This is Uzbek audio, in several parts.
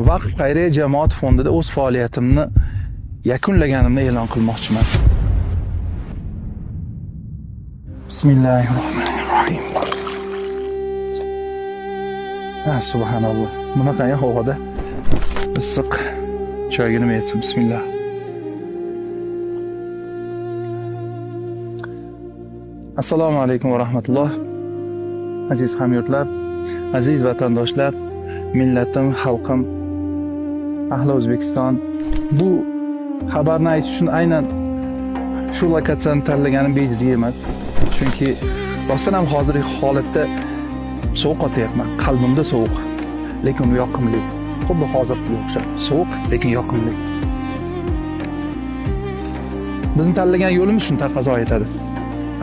Vaqf xayriya jamoat fondida o'z faoliyatimni yakunlaganimni e'lon qilmoqchiman. Bismillahirrohmanirrohim. Subhanalloh. Bunaqa havoda issiq choyga nima etsin? Bismillah. Assalomu alaykum va rahmatulloh. Aziz hamyurtlar, aziz vatandoshlar, millatim, xalqim, ahli O'zbekiston. Bu xabarni aytish uchun aynan shu lokatsiyani tanlaganim bejizga emas. Chunki rostdan ham hozirgi holatda sovuq otyapman. Qalbimda sovuq, lekin yoqimli. Xuddi hozirga o'xshab. Sovuq, lekin yoqimli. Bizni tanlagan yo'limiz shuni taqozo etadi.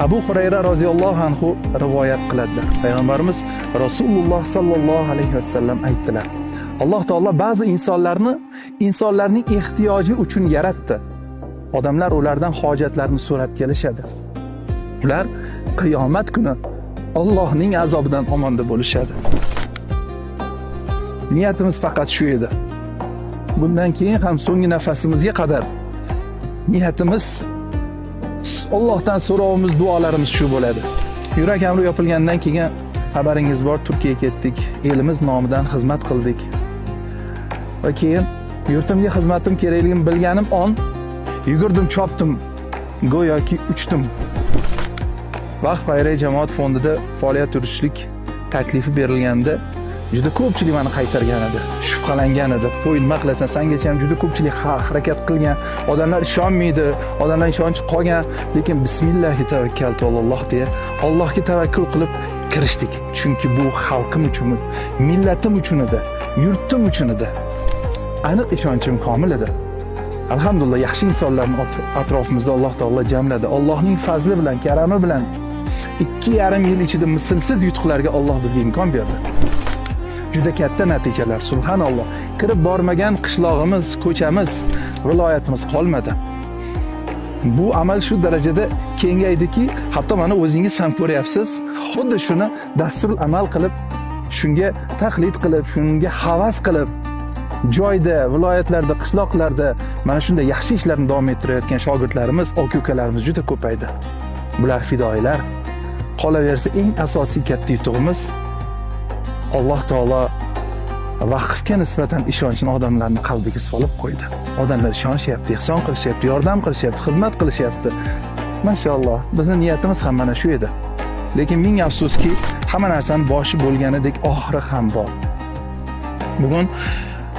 Abu Hurayra roziyallohu anhu rivoyat qiladilar. Payg'ambarimiz Rasululloh sallallohu alayhi vasallam aytdilar: Alloh taolo ba'zi insonlarning ehtiyoji uchun yaratdi. Odamlar ulardan hojatlarini so'rab kelishadi. Ular qiyomat kuni Allohning azobidan omonda bo'lishadi. Niyatimiz faqat shu edi. Bundan keyin ham so'nggi nafasimizga qadar niyatimiz Allohdan so'rovimiz, duolarimiz shu bo'ladi. Yurak amri yopilgandan keyin xabaringiz bor, Turkiyaga ketdik, elimiz nomidan xizmat qildik. Va keyin yurtimga xizmatim kerakligini bilganim on yugurdim, chopdim, go'yoki uchdim. Vaqf xayriya jamoat fondida faoliyat yuritishlik taklifi berilganda juda ko'pchilik meni qaytargan edi, shubhalangan edi. Qo'y, nima qilasan, sengacha ham juda ko'pchilik harakat qilgan, odamlar ishonmaydi, odamlar ishonchi qolgan, lekin bismillahi tavakkaltu alalloh deya Allohga tavakkul qilib kirishdik. Chunki bu xalqim uchun, millatim uchun edi, yurtim uchun edi. Aniq ishonchim komil edi. Alhamdulillah, yaxshi insonlarni atrofimizda Alloh taolo jamladi. Allohning fazli bilan, karami bilan 2,5 yil ichida mislsiz yutuqlarga Alloh bizga imkon berdi. Juda katta natijalar, subhanalloh. Kirib bormagan qishlog'imiz, ko'chamiz, viloyatimiz qolmadi. Bu amal shu darajada kengaydiki, hatto mana o'zingiz ham ko'ryapsiz. Xuddi shuni dasturul amal qilib, shunga taqlid qilib, shunga havas qilib, joyda, viloyatlarda, qishloqlarda mana shunday yaxshi ishlarni davom ettirayotgan shogirdlarimiz, aka-ukalarimiz juda ko'paydi. Bular fidoilar. Qolaversa eng asosiy katta yutug'imiz Alloh taolo vaqfga nisbatan ishonchni odamlarning qalbiga solib qo'ydi. Odamlar ishonishyapti, ihson qilishyapti, yordam qilishyapti, xizmat qilishyapti. Mashalloh, bizning niyatimiz ham mana shu edi. Lekin ming afsuski, hamma narsaning boshi bo'lganidek oxiri ham bor. Bugun